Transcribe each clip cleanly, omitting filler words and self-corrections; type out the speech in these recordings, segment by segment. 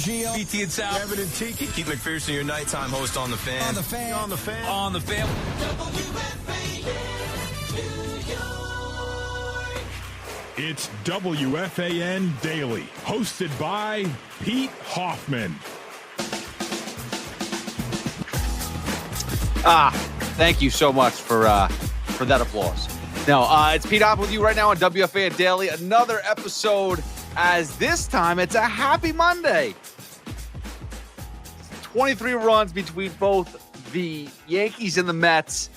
Gio, BT and Sal, Evan and Tiki, Keith McPherson, your nighttime host on the Fan. on the fan. on the Fan. on the fan. It's WFAN Daily, hosted by Pete Hoffman. Thank you so much for that applause. No, it's Pete Hoffman with you right now on WFAN Daily. Another episode, as this time it's a happy Monday. 23 runs between both the Yankees and the Mets.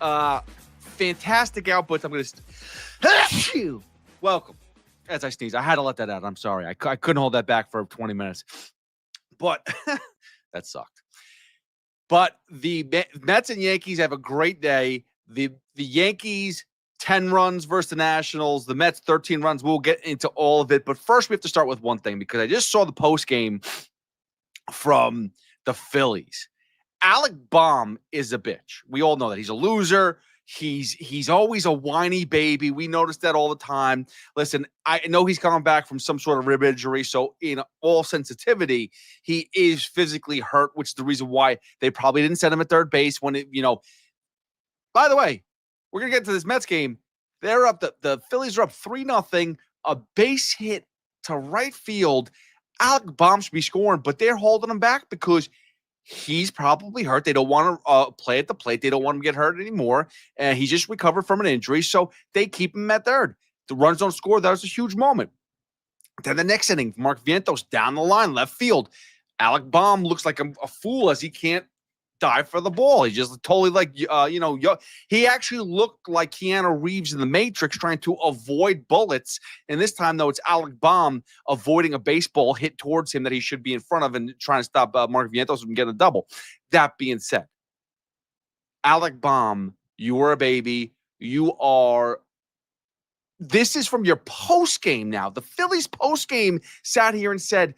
Fantastic outputs. I'm going to welcome. As I sneeze, I had to let that out. I'm sorry. I couldn't hold that back for 20 minutes. But that sucked. But the Mets and Yankees have a great day. The Yankees, 10 runs versus the Nationals. The Mets, 13 runs. We'll get into all of it. But first, we have to start with one thing, because I just saw the post game from the Phillies. Alec Baum is a bitch. We all know that. He's a loser. He's always a whiny baby. We notice that all the time. Listen, I know he's coming back from some sort of rib injury, so in all sensitivity, he is physically hurt, which is the reason why they probably didn't send him at third base when By the way, we're gonna get to this Mets game. They're up. The Phillies are up 3-0. A base hit to right field. Alec Baum should be scoring, but they're holding him back because he's probably hurt. They don't want to play at the plate. They don't want him to get hurt anymore. And he just recovered from an injury, so they keep him at third. The runs don't score. That was a huge moment. Then the next inning, Mark Vientos down the line, left field. Alec Baum looks like a fool as he can't dive for the ball. He just totally he actually looked like Keanu Reeves in The Matrix trying to avoid bullets. And this time, though, it's Alec Baum avoiding a baseball hit towards him that he should be in front of and trying to stop Mark Vientos from getting a double. That being said, Alec Baum, you are a baby. This is from your post game now. The Phillies post game sat here and said,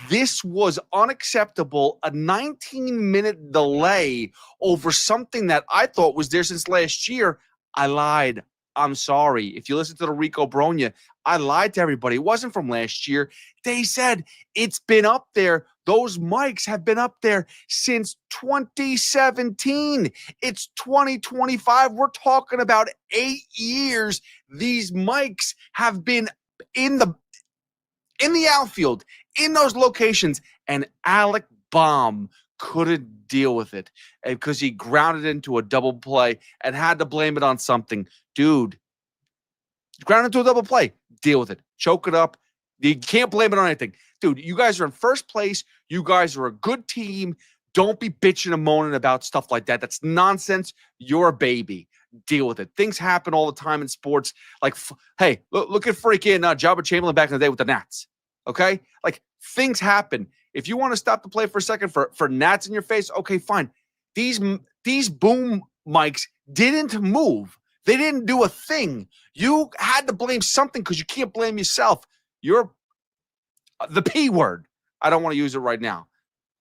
this was unacceptable, a 19-minute delay over something that I thought was there since last year. I lied. I'm sorry. If you listen to the Rico Bronya, I lied to everybody. It wasn't from last year. They said it's been up there. Those mics have been up there since 2017. It's 2025. We're talking about 8 years. These mics have been in the outfield, in those locations, and Alec Baum couldn't deal with it because he grounded into a double play and had to blame it on something. Dude, grounded into a double play. Deal with it. Choke it up. You can't blame it on anything. Dude, you guys are in first place. You guys are a good team. Don't be bitching and moaning about stuff like that. That's nonsense. You're a baby. Deal with it. Things happen all the time in sports. Like, hey, look at freaking Jabba Chamberlain back in the day with the Nats. Okay? Like, things happen. If you want to stop the play for a second for gnats in your face, okay, fine. These boom mics didn't move. They didn't do a thing. You had to blame something because you can't blame yourself. You're the P word. I don't want to use it right now.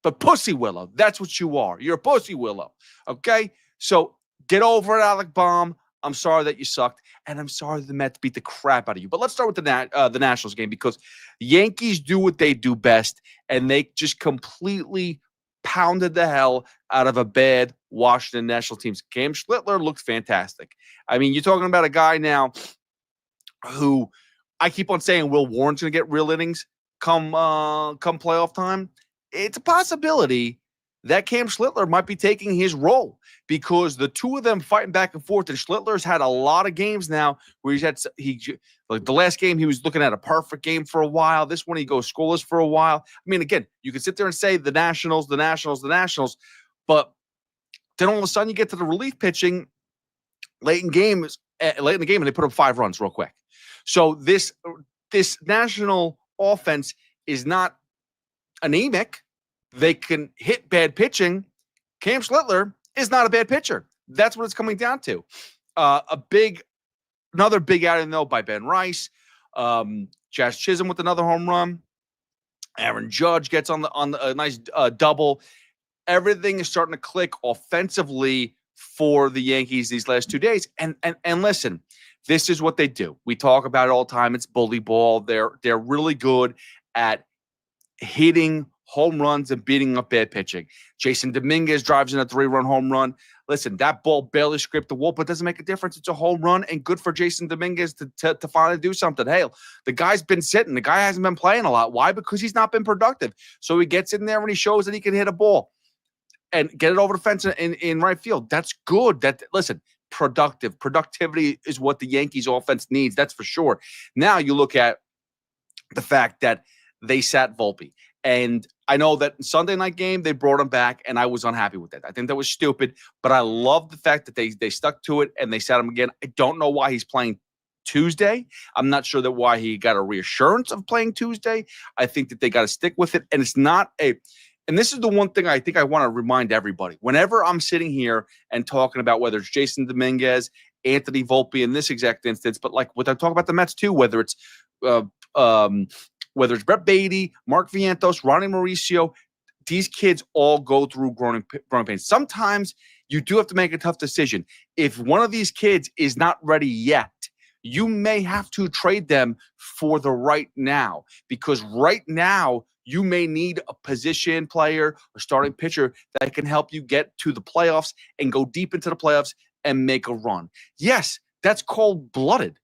But Pussy Willow, that's what you are. You're a Pussy Willow. Okay? So get over it, Alec Baum. I'm sorry that you sucked, and I'm sorry the Mets beat the crap out of you. But let's start with the Nationals game, because the Yankees do what they do best, and they just completely pounded the hell out of a bad Washington Nationals team. Cam Schlittler looked fantastic. I mean, you're talking about a guy now who I keep on saying Will Warren's going to get real innings come playoff time. It's a possibility that Cam Schlittler might be taking his role, because the two of them fighting back and forth, and Schlittler's had a lot of games now where like the last game he was looking at a perfect game for a while. This one he goes scoreless for a while. I mean, again, you can sit there and say the Nationals, but then all of a sudden you get to the relief pitching late in the game, and they put up 5 runs real quick. So this National offense is not anemic. They can hit bad pitching. Cam Schlittler is not a bad pitcher. That's what it's coming down to. Another big outing, though, by Ben Rice. Jazz Chisholm with another home run. Aaron Judge gets on a nice double. Everything is starting to click offensively for the Yankees these last 2 days. And listen, this is what they do. We talk about it all the time. It's bully ball. They're really good at hitting home runs and beating up bad pitching. Jason Dominguez drives in a 3-run home run. Listen, that ball barely scraped the wall, but it doesn't make a difference. It's a home run, and good for Jason Dominguez to finally do something. Hey, the guy's been sitting. The guy hasn't been playing a lot. Why? Because he's not been productive. So he gets in there and he shows that he can hit a ball and get it over the fence in right field. That's good. Listen, productivity is what the Yankees offense needs. That's for sure. Now you look at the fact that they sat Volpe. And I know that Sunday night game, they brought him back, and I was unhappy with that. I think that was stupid, but I love the fact that they stuck to it and they sat him again. I don't know why he's playing Tuesday. I'm not sure that why he got a reassurance of playing Tuesday. I think that they got to stick with it. And it's not and this is the one thing I think I want to remind everybody. Whenever I'm sitting here and talking about whether it's Jason Dominguez, Anthony Volpe in this exact instance, but like what I talk about the Mets too, whether it's Brett Beatty, Mark Vientos, Ronnie Mauricio, these kids all go through growing pains. Sometimes you do have to make a tough decision. If one of these kids is not ready yet, you may have to trade them for the right now, because right now you may need a position player or starting pitcher that can help you get to the playoffs and go deep into the playoffs and make a run. Yes, that's cold-blooded.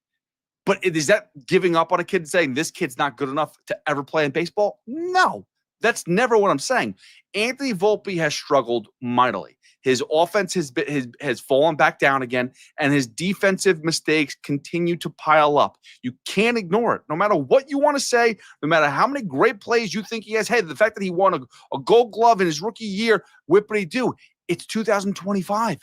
But is that giving up on a kid saying this kid's not good enough to ever play in baseball? No, that's never what I'm saying. Anthony Volpe has struggled mightily. His offense has fallen back down again, and his defensive mistakes continue to pile up. You can't ignore it. No matter what you want to say, no matter how many great plays you think he has, hey, the fact that he won a Gold Glove in his rookie year, whippity-doo. It's 2025.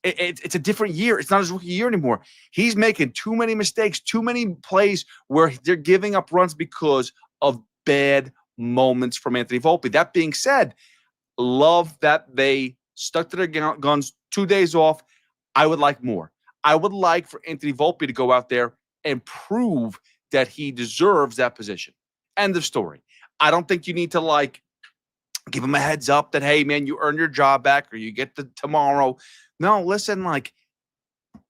It's a different year. It's not his rookie year anymore. He's making too many mistakes, too many plays where they're giving up runs because of bad moments from Anthony Volpe. That being said, love that they stuck to their guns, 2 days off. I would like more. I would like for Anthony Volpe to go out there and prove that he deserves that position. End of story. I don't think you need to give him a heads up that, hey, man, you earn your job back or you get the tomorrow. No, listen,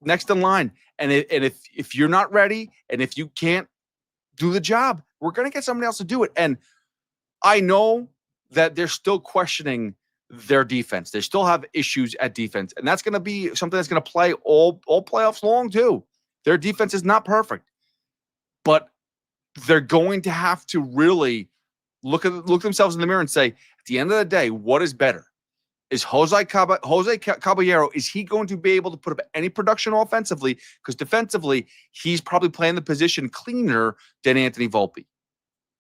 next in line. And if you're not ready and if you can't do the job, we're going to get somebody else to do it. And I know that they're still questioning their defense. They still have issues at defense. And that's going to be something that's going to play all playoffs long too. Their defense is not perfect. But they're going to have to really look themselves in the mirror and say, at the end of the day, what is better? Is Jose Caballero, is he going to be able to put up any production offensively? Because defensively, he's probably playing the position cleaner than Anthony Volpe.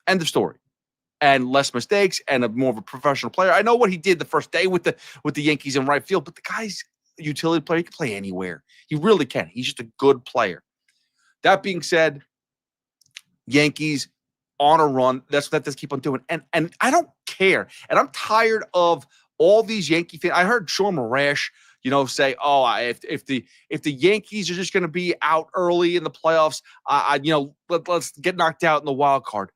End of story. And less mistakes and more of a professional player. I know what he did the first day with the Yankees in right field, but the guy's a utility player. He can play anywhere. He really can. He's just a good player. That being said, Yankees on a run. That's what they keep on doing. And I don't care. And I'm tired of all these Yankee fans. I heard Sean Marash, say, if the Yankees are just going to be out early in the playoffs, let's get knocked out in the wild card.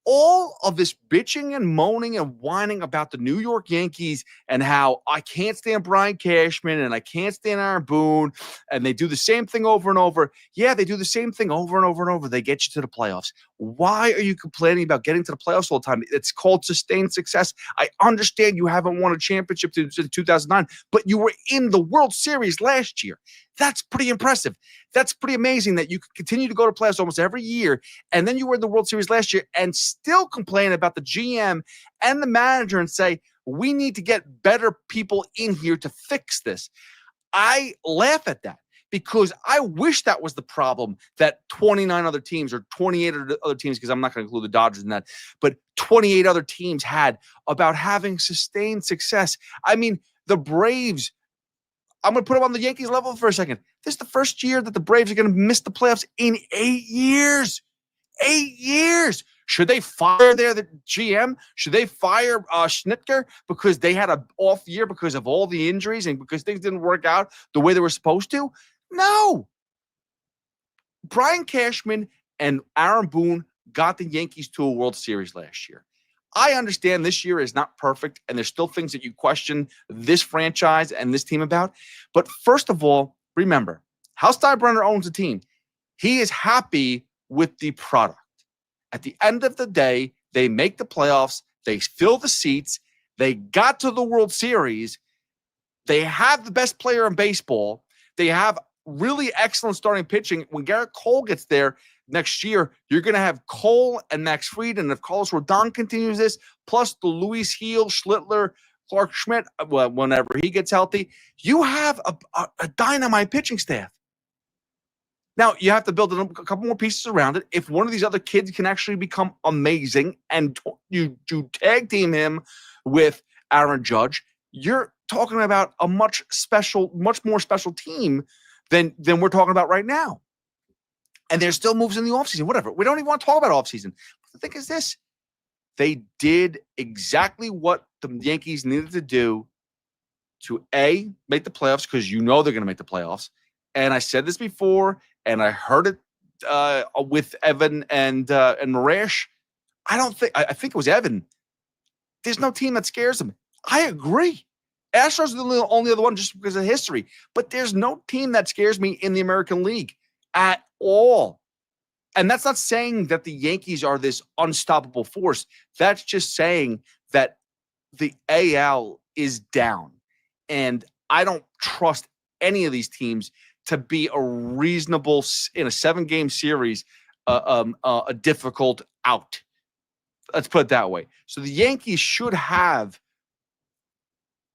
All of this bitching and moaning and whining about the New York Yankees and how I can't stand Brian Cashman and I can't stand Aaron Boone, and they do the same thing over and over. Yeah, they do the same thing over and over and over. They get you to the playoffs. Why are you complaining about getting to the playoffs all the time? It's called sustained success. I understand you haven't won a championship since 2009, but you were in the World Series last year. That's pretty impressive. That's pretty amazing that you could continue to go to playoffs almost every year, and then you were in the World Series last year and still complain about the GM and the manager and say, we need to get better people in here to fix this. I laugh at that because I wish that was the problem that 29 other teams or 28 other teams, because I'm not going to include the Dodgers in that, but 28 other teams had about having sustained success. I mean, the Braves, I'm going to put them on the Yankees level for a second. This is the first year that the Braves are going to miss the playoffs in 8 years. 8 years. Should they fire the GM? Should they fire Schlittler because they had an off year because of all the injuries and because things didn't work out the way they were supposed to? No. Brian Cashman and Aaron Boone got the Yankees to a World Series last year. I understand this year is not perfect, and there's still things that you question this franchise and this team about. But first of all, remember, Hal Steinbrenner owns the team. He is happy with the product. At the end of the day, They make the playoffs. They fill the seats. They got to the World Series. They have the best player in baseball. They have really excellent starting pitching. When Garrett Cole gets there next year, you're going to have Cole and Max Fried. And if Carlos Rodon continues this, plus the Luis Heel, Schlittler, Clark Schmidt, whenever he gets healthy, you have a dynamite pitching staff. Now, you have to build a couple more pieces around it. If one of these other kids can actually become amazing and you tag team him with Aaron Judge, you're talking about a much more special team than we're talking about right now. And there's still moves in the offseason, whatever. We don't even want to talk about offseason. The thing is this. They did exactly what the Yankees needed to do to, A, make the playoffs, because you know they're going to make the playoffs. And I said this before, and I heard it with Evan and Maresh. I think it was Evan. There's no team that scares them. I agree. Astros are the only other one just because of history. But there's no team that scares me in the American League at all. And that's not saying that the Yankees are this unstoppable force. That's just saying that the AL is down. And I don't trust any of these teams to be a reasonable, in a 7-game series, a difficult out. Let's put it that way. So the Yankees should have,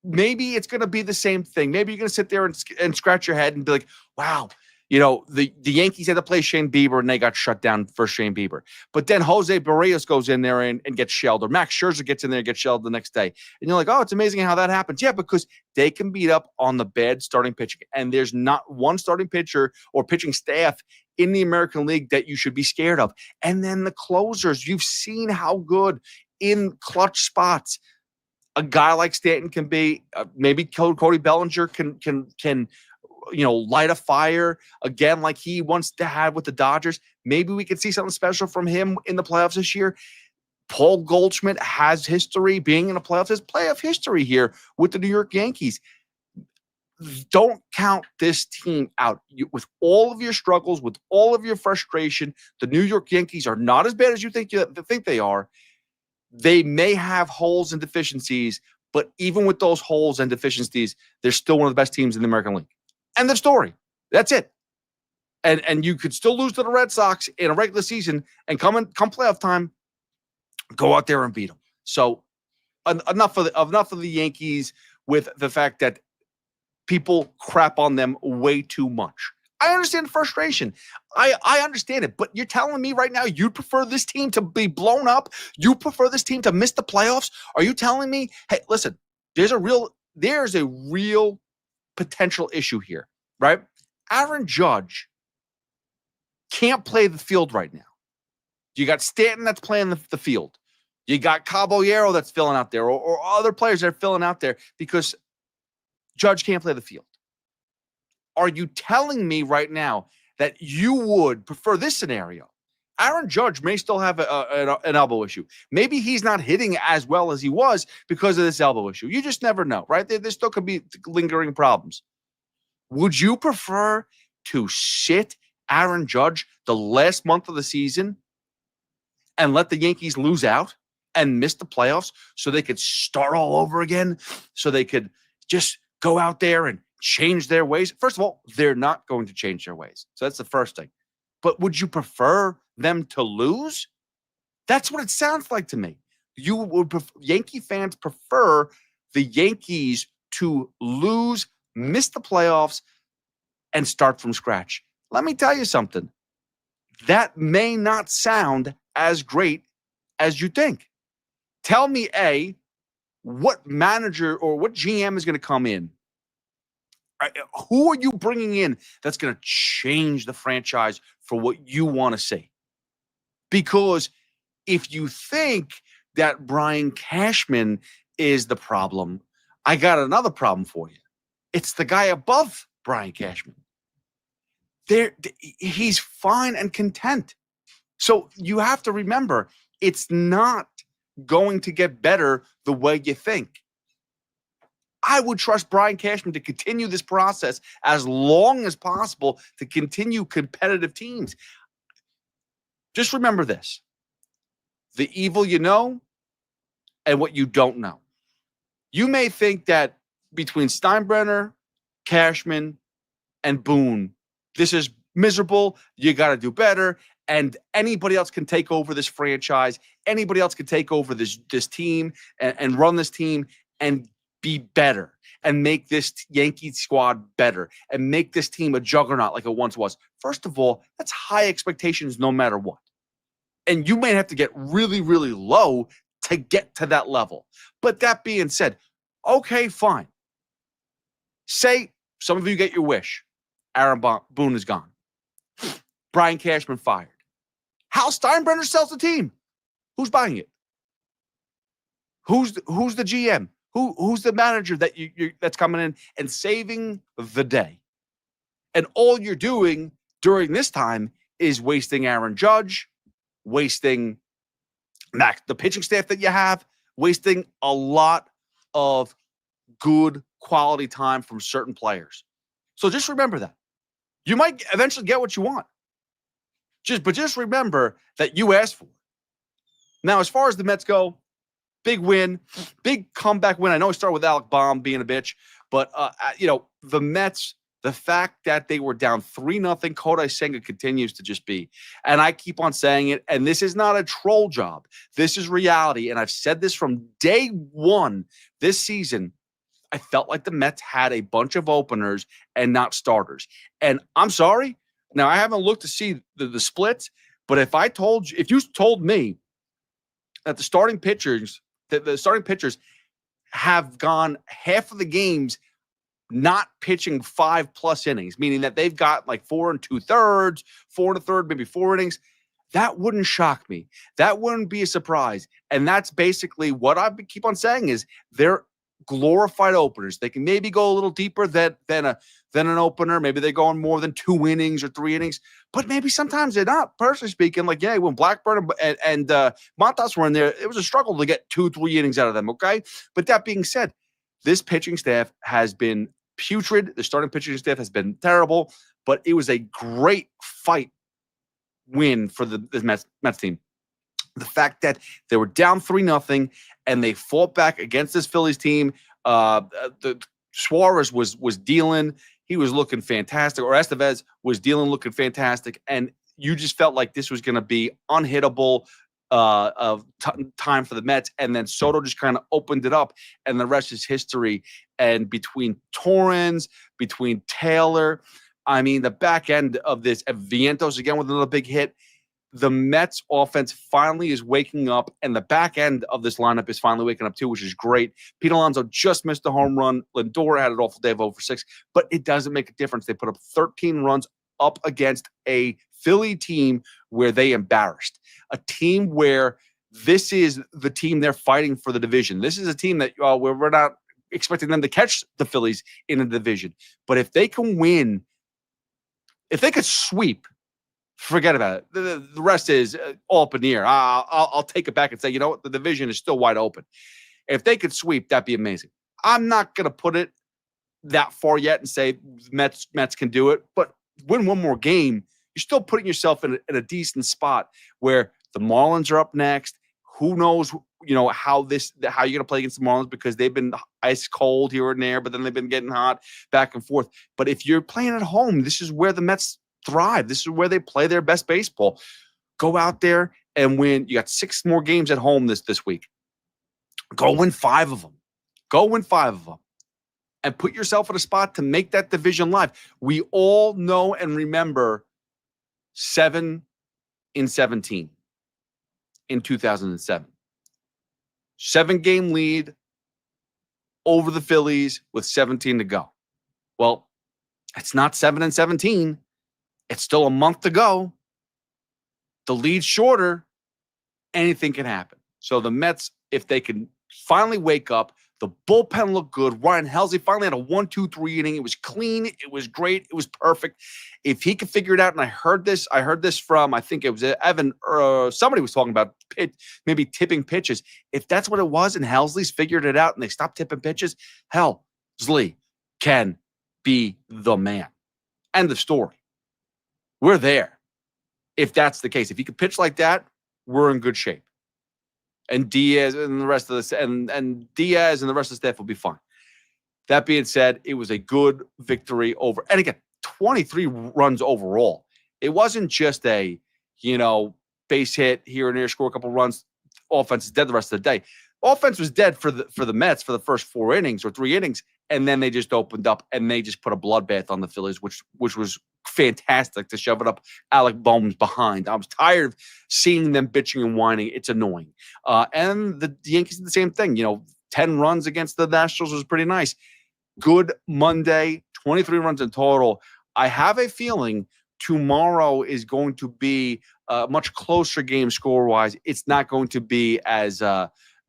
maybe it's going to be the same thing. Maybe you're going to sit there and scratch your head and be like, wow, the Yankees had to play Shane Bieber and they got shut down for Shane Bieber. But then Jose Barrios goes in there and gets shelled, or Max Scherzer gets in there and gets shelled the next day. And you're like, oh, it's amazing how that happens. Yeah, because they can beat up on the bad starting pitching. And there's not one starting pitcher or pitching staff in the American League that you should be scared of. And then the closers, you've seen how good in clutch spots a guy like Stanton can be. Maybe Cody Bellinger can light a fire again like he wants to have with the Dodgers. Maybe we could see something special from him in the playoffs this year. Paul Goldschmidt has history being in the playoffs. There's playoff history here with the New York Yankees. Don't count this team out. With all of your struggles, with all of your frustration, the New York Yankees are not as bad as you think they are. They may have holes and deficiencies, but even with those holes and deficiencies, they're still one of the best teams in the American League. End of story. That's it. And you could still lose to the Red Sox in a regular season, and come playoff time, go out there and beat them. So enough of the Yankees with the fact that people crap on them way too much. I understand the frustration. I understand it, but you're telling me right now you prefer this team to be blown up? You prefer this team to miss the playoffs? Are you telling me, hey, listen, there's a real potential issue here, right? Aaron Judge can't play the field right now. You got Stanton that's playing the field. You got Caballero that's filling out there, or other players that are filling out there because Judge can't play the field. Are you telling me right now that you would prefer this scenario? Aaron Judge may still have an elbow issue. Maybe he's not hitting as well as he was because of this elbow issue. You just never know, right? There still could be lingering problems. Would you prefer to sit Aaron Judge the last month of the season and let the Yankees lose out and miss the playoffs so they could start all over again, so they could just go out there and change their ways? First of all, they're not going to change their ways. So that's the first thing. But would you prefer them to lose? That's what it sounds like to me. Yankee fans prefer the Yankees to lose, miss the playoffs, and start from scratch. Let me tell you something. That may not sound as great as you think. Tell me, A, what manager or what GM is going to come in? Who are you bringing in that's going to change the franchise for what you want to see? Because if you think that Brian Cashman is the problem, I got another problem for you. It's the guy above Brian Cashman. He's fine and content. So you have to remember, it's not going to get better the way you think. I would trust Brian Cashman to continue this process as long as possible to continue competitive teams. Just remember this. the evil you know and what you don't know. You may think that between Steinbrenner, Cashman, and Boone, this is miserable. You got to do better. And anybody else can take over this franchise. Anybody else can take over this team and run this team and be better and make this Yankee squad better and make this team a juggernaut like it once was. First of all, that's high expectations no matter what. And you may have to get really, really low to get to that level. But that being said, okay, fine. Say some of you get your wish. Aaron Boone is gone. Brian Cashman fired. Hal Steinbrenner sells the team. Who's buying it? Who's the GM? Who's the manager that that's coming in and saving the day? And all you're doing during this time is wasting Aaron Judge, wasting the pitching staff that you have, wasting a lot of good quality time from certain players. So just remember that. You might eventually get what you want. But just remember that you asked for it. Now, as far as the Mets go, big win, big comeback win. I know it started with Alec Baum being a bitch, but the Mets, the fact that they were down 3-0, Kodai Senga continues to just be. And I keep on saying it, and this is not a troll job. This is reality, and I've said this from day one this season. I felt like the Mets had a bunch of openers and not starters. And I'm sorry. Now, I haven't looked to see the splits, but if you told me that the starting pitchers have gone half of the games not pitching 5+ innings, meaning that they've got like 4 2/3, 4 1/3, maybe 4 innings, that wouldn't shock me. That wouldn't be a surprise. And that's basically what I keep on saying is they're glorified openers. They can maybe go a little deeper than an opener. Maybe they're going more than 2 innings or 3 innings, but maybe sometimes they're not. Personally speaking, like, yeah, when Blackburn and Montas were in there, it was a struggle to get 2-3 innings out of them, okay? But that being said, this pitching staff has been putrid. The starting pitching staff has been terrible, but it was a great fight win for the Mets team. The fact that they were down 3-0 and they fought back against this Phillies team. The Suarez was dealing. He was looking fantastic. Or Estevez was dealing, looking fantastic. And you just felt like this was going to be unhittable time for the Mets. And then Soto just kind of opened it up. And the rest is history. And between Torrens, between Taylor, I mean, the back end of this, Vientos again with another big hit. The Mets offense finally is waking up, and the back end of this lineup is finally waking up too, which is great. Pete Alonso just missed a home run. Lindor had an awful day of 0-for-6, but it doesn't make a difference. They put up 13 runs up against a Philly team where they embarrassed, a team where this is the team they're fighting for the division. This is a team that where we're not expecting them to catch the Phillies in the division. But if they can win, if they could sweep, forget about it. The rest is all up in the air. I'll take it back and say, you know what? The division is still wide open. If they could sweep, that'd be amazing. I'm not going to put it that far yet and say Mets can do it, but win one more game, you're still putting yourself in a decent spot where the Marlins are up next. Who knows, how you're going to play against the Marlins because they've been ice cold here and there, but then they've been getting hot back and forth. But if you're playing at home, this is where the Mets thrive. This is where they play their best baseball. Go out there and win. You got 6 more games at home this week. Go win 5 of them. And put yourself in a spot to make that division live. We all know and remember 7-17 in 2007. 7-game lead over the Phillies with 17 to go. Well, it's not 7-17. It's still a month to go. The lead's shorter. Anything can happen. So the Mets, if they can finally wake up, the bullpen looked good. Ryan Helsley finally had a 1-2-3 inning. It was clean. It was great. It was perfect. If he could figure it out, and I heard this from, I think it was Evan, somebody was talking about maybe tipping pitches. If that's what it was and Helsley's figured it out and they stopped tipping pitches, Helsley can be the man. End of story. We're there. If that's the case, if he could pitch like that, we're in good shape. and Diaz and the rest of the and Diaz and the rest of the staff will be fine. That being said, it was a good victory over, and again, 23 runs overall. It wasn't just a, base hit here and there, score a couple runs. Offense is dead the rest of the day. Offense was dead for the Mets for the first 4 innings or 3 innings, and then they just opened up and they just put a bloodbath on the Phillies, which was fantastic to shove it up Alec Boehm's behind. I was tired of seeing them bitching and whining. It's annoying. And the Yankees did the same thing. 10 runs against the Nationals was pretty nice. Good Monday, 23 runs in total. I have a feeling tomorrow is going to be a much closer game score-wise. It's not going to be as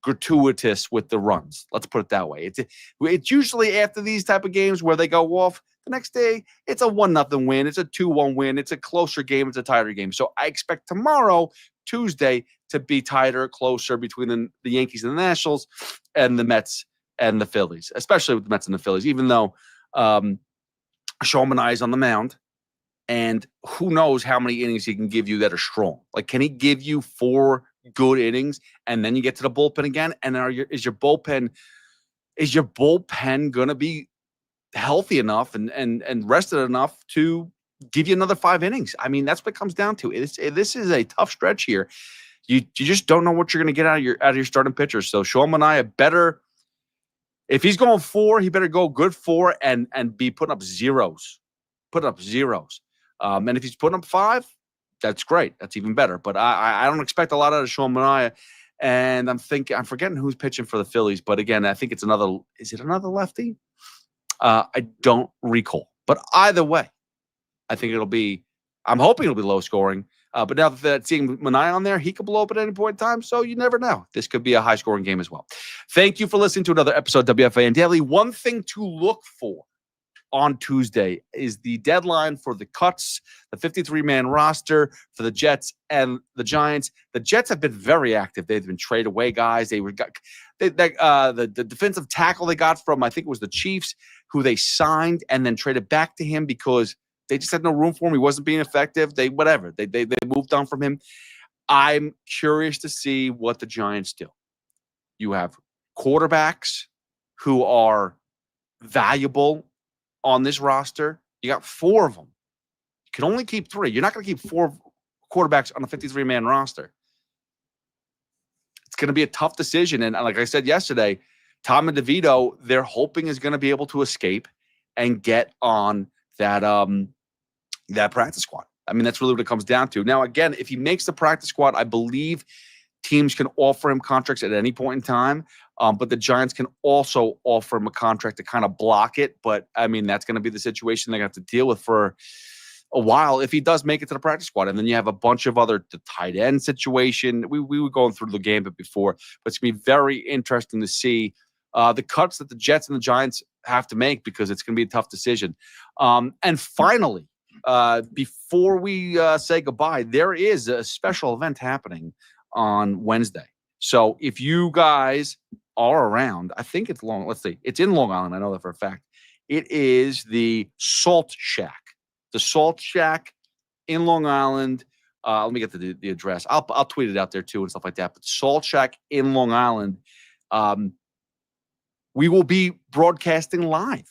gratuitous with the runs. Let's put it that way. It's usually after these type of games where they go off, the next day it's a 1-0 win. It's a 2-1 win. It's a closer game. It's a tighter game. So I expect tomorrow, Tuesday, to be tighter, closer between the Yankees and the Nationals and the Mets and the Phillies, especially with the Mets and the Phillies, even though Sean Manaea is on the mound. And who knows how many innings he can give you that are strong. Like, can he give you 4 good innings and then you get to the bullpen again? And is your bullpen going to be healthy enough and rested enough to give you another 5 innings? I mean, that's what it comes down to. This is a tough stretch here. You just don't know what you're going to get out of your starting pitchers. So Sean Manaea better, if he's going 4, he better go good 4 and be putting up zeros. And if he's putting up 5, that's great. That's even better. But I don't expect a lot out of Sean Manaea. And I'm forgetting who's pitching for the Phillies. But again, I think is it another lefty? I don't recall. But either way, I think I'm hoping it'll be low scoring. But now that seeing Manaea on there, he could blow up at any point in time. So you never know. This could be a high scoring game as well. Thank you for listening to another episode of WFAN Daily. One thing to look for on Tuesday is the deadline for the cuts, the 53-man roster for the Jets and the Giants. The Jets have been very active. They've been trade away guys. The defensive tackle they got from, I think it was the Chiefs, who they signed and then traded back to him because they just had no room for him. He wasn't being effective. They moved on from him. I'm curious to see what the Giants do. You have quarterbacks who are valuable on this roster. You got 4 of them. You can only keep 3. You're not going to keep 4 quarterbacks on a 53-man roster. It's going to be a tough decision. And like I said yesterday, Tom and DeVito, they're hoping is going to be able to escape and get on that practice squad. I mean, that's really what it comes down to. Now, again, if he makes the practice squad, I believe teams can offer him contracts at any point in time. But the Giants can also offer him a contract to kind of block it. But, I mean, that's going to be the situation they're going to have to deal with for a while if he does make it to the practice squad. And then you have a bunch of the tight end situation. We were going through the game before. But it's going to be very interesting to see the cuts that the Jets and the Giants have to make because it's going to be a tough decision. And finally, before we say goodbye, there is a special event happening on Wednesday. So if you guys are around, I think it's it's in Long Island. I know that for a fact. It is the Salt Shack. The Salt Shack in Long Island. Let me get the address. I'll tweet it out there too and stuff like that. But Salt Shack in Long Island. We will be broadcasting live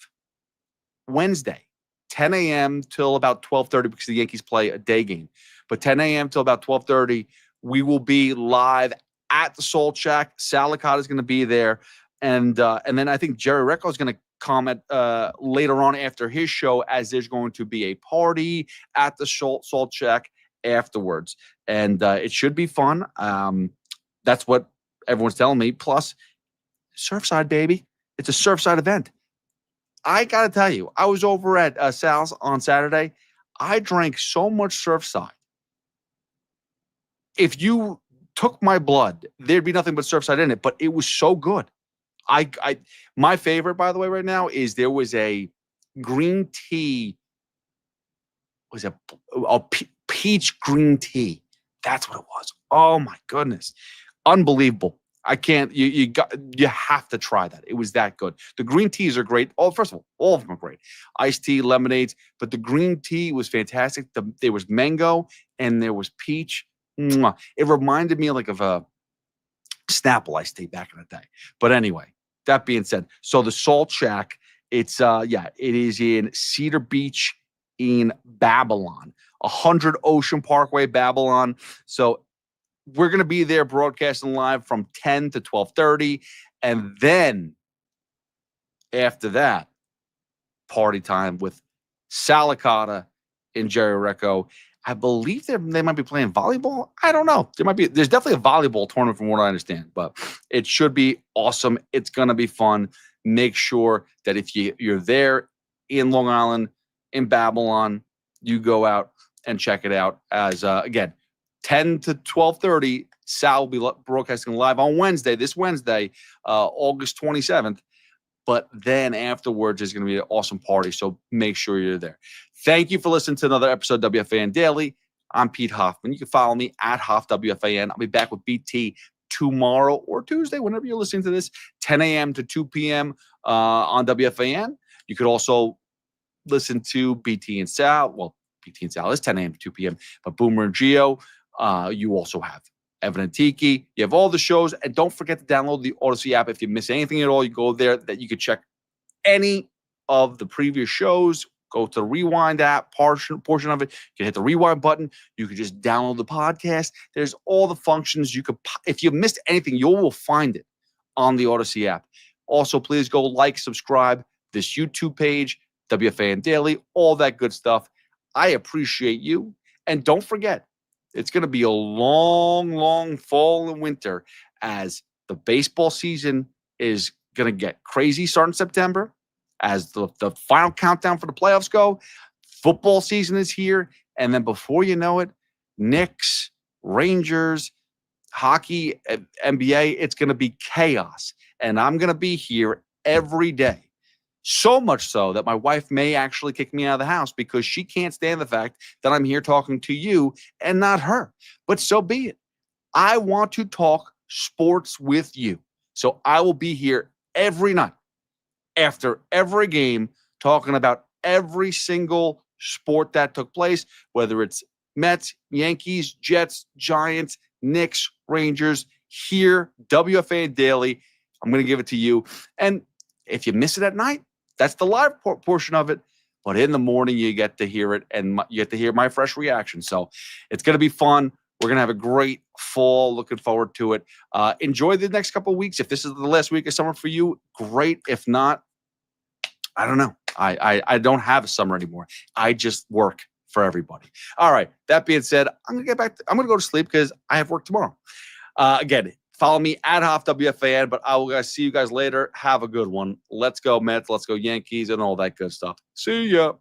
Wednesday, 10 a.m. till about 12:30 because the Yankees play a day game. But 10 a.m. till about 12:30, we will be live at the Salt Shack. Sal Licata is going to be there. And then I think Jerry Recco is going to comment later on after his show as there's going to be a party at the Salt Shack afterwards. And it should be fun. That's what everyone's telling me. Plus, Surfside, baby. It's a Surfside event. I got to tell you, I was over at Sal's on Saturday. I drank so much Surfside. If you took my blood, there'd be nothing but Surfside in it, but it was so good. My favorite, by the way, right now is there was a green tea, peach green tea. That's what it was. Oh my goodness. Unbelievable. I can't, you have to try that. It was that good. The green teas are great. Oh, first of all of them are great. Iced tea, lemonades, but the green tea was fantastic. There was mango and there was peach. Mwah. It reminded me of Snapple iced tea back in the day. But anyway, that being said, so the Salt Shack, it is in Cedar Beach in Babylon, 100 Ocean Parkway, Babylon. So we're going to be there broadcasting live from 10 to 12:30. And then after that, party time with Salicata and Jerry Recco. I believe they might be playing volleyball. I don't know. There's definitely a volleyball tournament from what I understand, but it should be awesome. It's going to be fun. Make sure that if you're there in Long Island, in Babylon, you go out and check it out. As again, 10 to 12:30, Sal will be broadcasting live on this Wednesday, August 27th. But then afterwards is going to be an awesome party. So make sure you're there. Thank you for listening to another episode of WFAN Daily. I'm Pete Hoffman. You can follow me at HoffWFAN. I'll be back with BT tomorrow or Tuesday, whenever you're listening to this, 10 a.m. to 2 p.m. On WFAN. You could also listen to BT and Sal. Well, BT and Sal is 10 a.m. to 2 p.m. But Boomer and Gio, you also have Evan and Tiki. You have all the shows. And don't forget to download the Odyssey app. If you miss anything at all, you go there that you can check any of the previous shows. Go to the Rewind app portion of it. You can hit the rewind button. You can just download the podcast. There's all the functions. You could, if you missed anything, you will find it on the Odyssey app. Also, please go subscribe this YouTube page, WFAN Daily, all that good stuff. I appreciate you. And don't forget, it's going to be a long, long fall and winter as the baseball season is going to get crazy starting September. As the final countdown for the playoffs go, football season is here. And then before you know it, Knicks, Rangers, hockey, NBA, it's going to be chaos. And I'm going to be here every day. So much so that my wife may actually kick me out of the house because she can't stand the fact that I'm here talking to you and not her. But so be it. I want to talk sports with you. So I will be here every night after every game talking about every single sport that took place, whether it's Mets, Yankees, Jets, Giants, Knicks, Rangers, here, WFAN Daily. I'm going to give it to you. And if you miss it at night, that's the live portion of it. But in the morning, you get to hear it, and you get to hear my fresh reaction. So it's going to be fun. We're going to have a great fall. Looking forward to it. Enjoy the next couple of weeks. If this is the last week of summer for you, great. If not, I don't know. I don't have a summer anymore. I just work for everybody. All right. That being said, I'm going to go to sleep because I have work tomorrow. Again, follow me at HoffWFAN, but I will see you guys later. Have a good one. Let's go Mets. Let's go Yankees and all that good stuff. See ya.